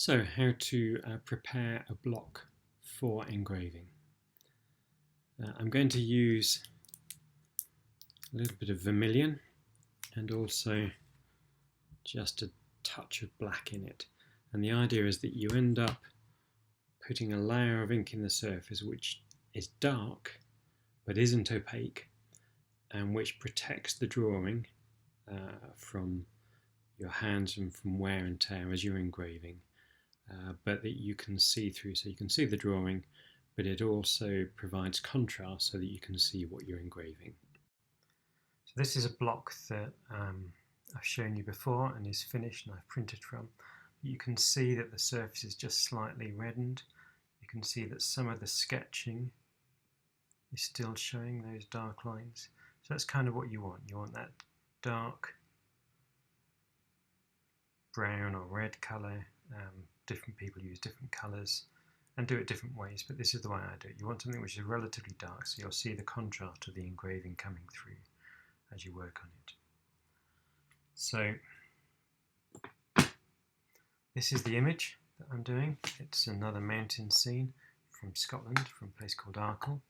So, how to prepare a block for engraving. I'm going to use a little bit of vermilion and also just a touch of black in it. And the idea is that you end up putting a layer of ink in the surface which is dark but isn't opaque, and which protects the drawing from your hands and from wear and tear as you're engraving. But that you can see through, so you can see the drawing, but it also provides contrast so that you can see what you're engraving. So this is a block that I've shown you before and is finished and I've printed from. You can see that the surface is just slightly reddened. You can see that some of the sketching is still showing those dark lines. So that's kind of what you want. You want that dark brown or red colour. Different people use different colours and do it different ways, but this is the way I do it. You want something which is relatively dark, so you'll see the contrast of the engraving coming through as you work on it. So this is the image that I'm doing. It's another mountain scene from Scotland, from a place called Arkle.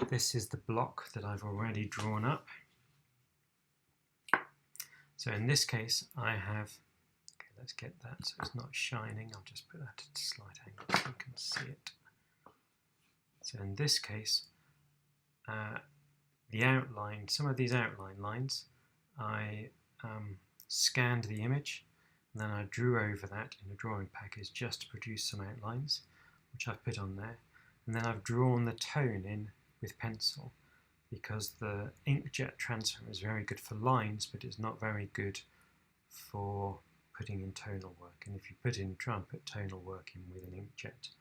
This is the block that I've already drawn up. So in this case I have, let's get that so it's not shining. I'll just put that at a slight angle so you can see it. So in this case, the outline, some of these outline lines, I scanned the image and then I drew over that in a drawing package just to produce some outlines, which I've put on there. And then I've drawn the tone in with pencil, because the inkjet transfer is very good for lines, but it's not very good for putting in tonal work. And if you try and put tonal work in with an inkjet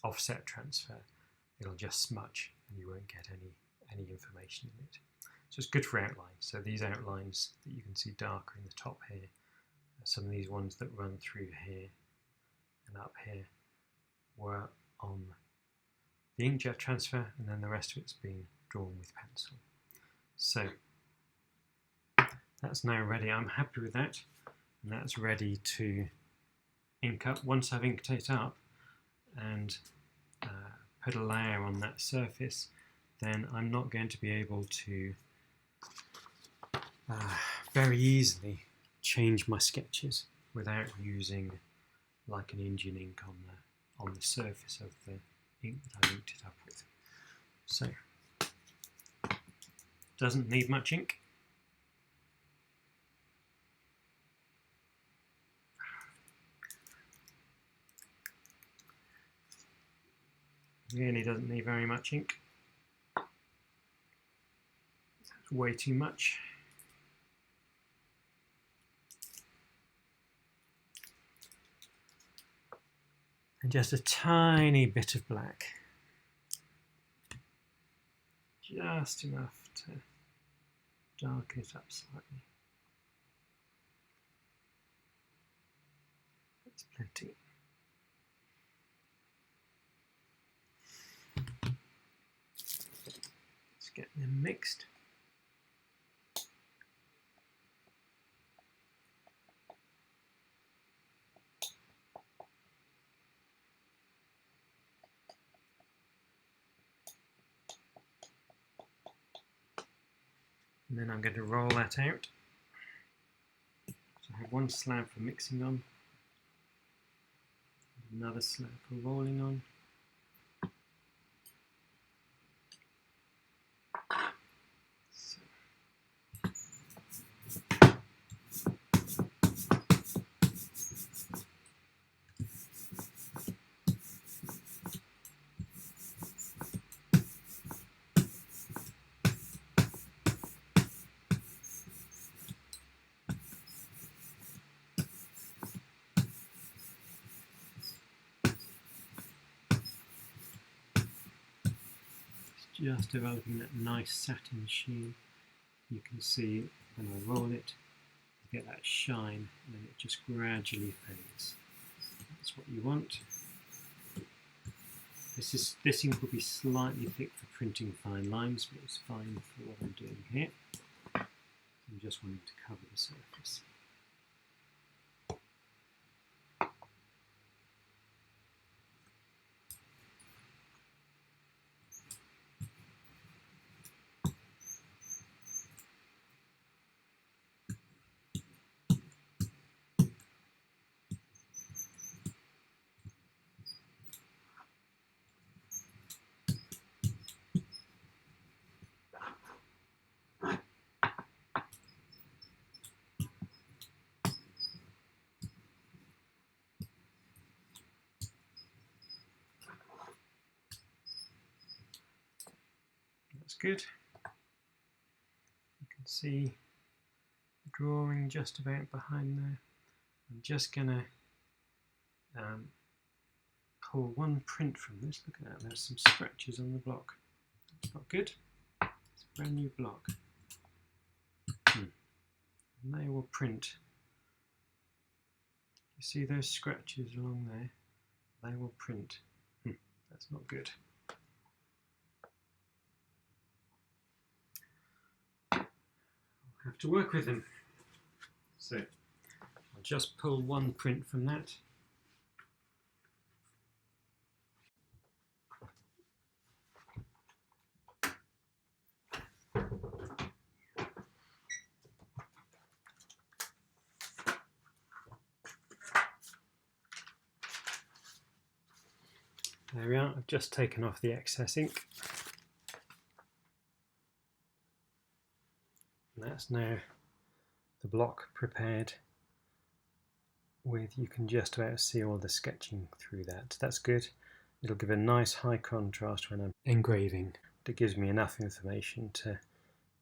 offset transfer, it'll just smudge and you won't get any information in it. So it's good for outlines. So these outlines that you can see darker in the top here, some of these ones that run through here and up here were on the inkjet transfer, and then the rest of it's been drawn with pencil. So that's now ready. I'm happy with that. And that's ready to ink up. Once I've inked it up and put a layer on that surface, then I'm not going to be able to very easily change my sketches without using like an engine ink on the surface of the ink that I've inked it up with. So, doesn't need much ink. Really doesn't need very much ink. That's way too much. And just a tiny bit of black. Just enough to darken it up slightly. That's plenty. Get them mixed. And then I'm going to roll that out. So I have one slab for mixing on, another slab for rolling on. Just developing that nice satin sheen. You can see when I roll it, you get that shine, and then it just gradually fades. That's what you want. This ink will be slightly thick for printing fine lines, but it's fine for what I'm doing here. I'm just wanting to cover the surface. good. You can see the drawing just about behind there. I'm just going to pull one print from this. Look at that, there's some scratches on the block. That's not good. It's a brand new block. And they will print. You see those scratches along there? They will print. That's not good. I'll have to work with them. So I'll just pull one print from that. There we are, I've just taken off the excess ink. And that's now the block prepared with, you can just about see all the sketching through that. That's good. It'll give a nice high contrast when I'm engraving. It gives me enough information to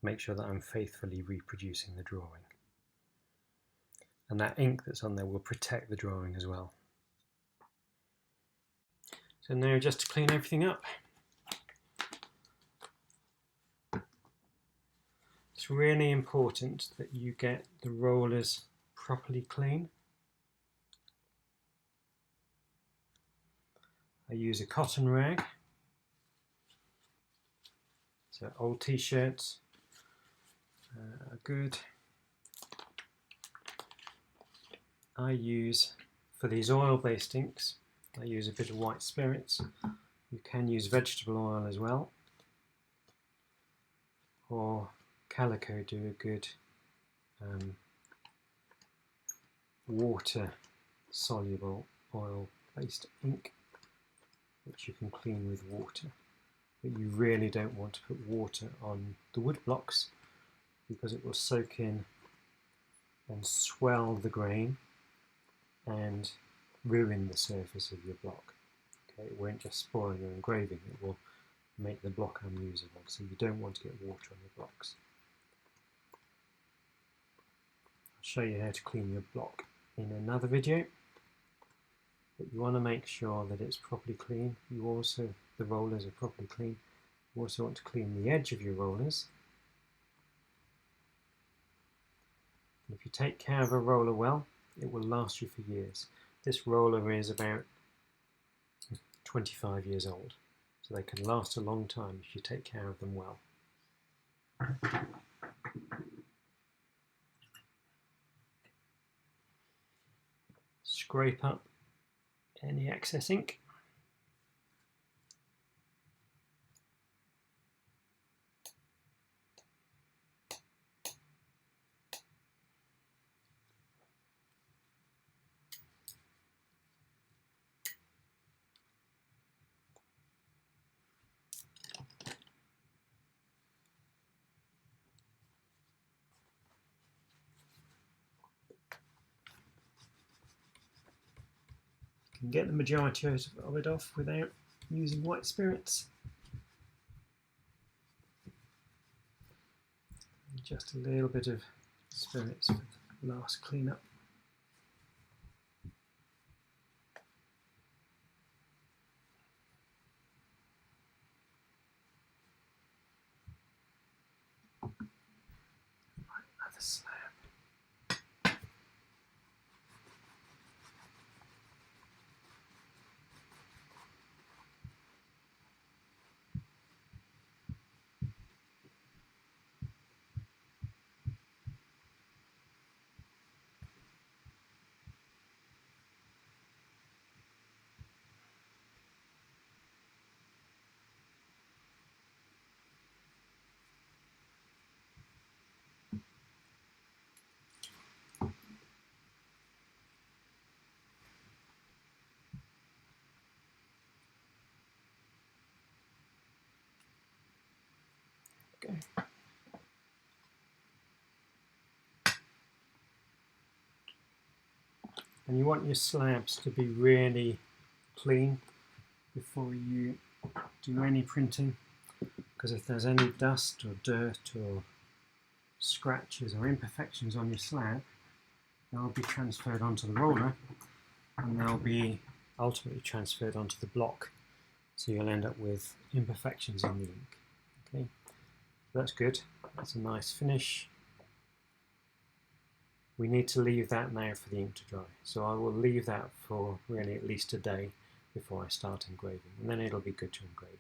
make sure that I'm faithfully reproducing the drawing. And that ink that's on there will protect the drawing as well. So now just to clean everything up. It's really important that you get the rollers properly clean. I use a cotton rag. So old t-shirts are good. I use, for these oil-based inks, I use a bit of white spirits. You can use vegetable oil as well, or Calico do a good water soluble oil based ink which you can clean with water, but you really don't want to put water on the wood blocks because it will soak in and swell the grain and ruin the surface of your block. Okay, it won't just spoil your engraving, it will make the block unusable, so you don't want to get water on your blocks. I'll show you how to clean your block in another video, but you want to make sure that it's properly clean. You also, the rollers are properly clean. You also want to clean the edge of your rollers. And if you take care of a roller well, it will last you for years. This roller is about 25 years old, so they can last a long time if you take care of them well. Scrape up any excess ink. You can get the majority of it off without using white spirits. And just a little bit of spirits for the last cleanup. Another slab. Okay. And you want your slabs to be really clean before you do any printing. because if there's any dust or dirt or scratches or imperfections on your slab, they'll be transferred onto the roller and they'll be ultimately transferred onto the block, so you'll end up with imperfections in the ink. Okay, that's good, that's a nice finish. We need to leave that now for the ink to dry, so I will leave that for really at least a day before I start engraving, and then it'll be good to engrave.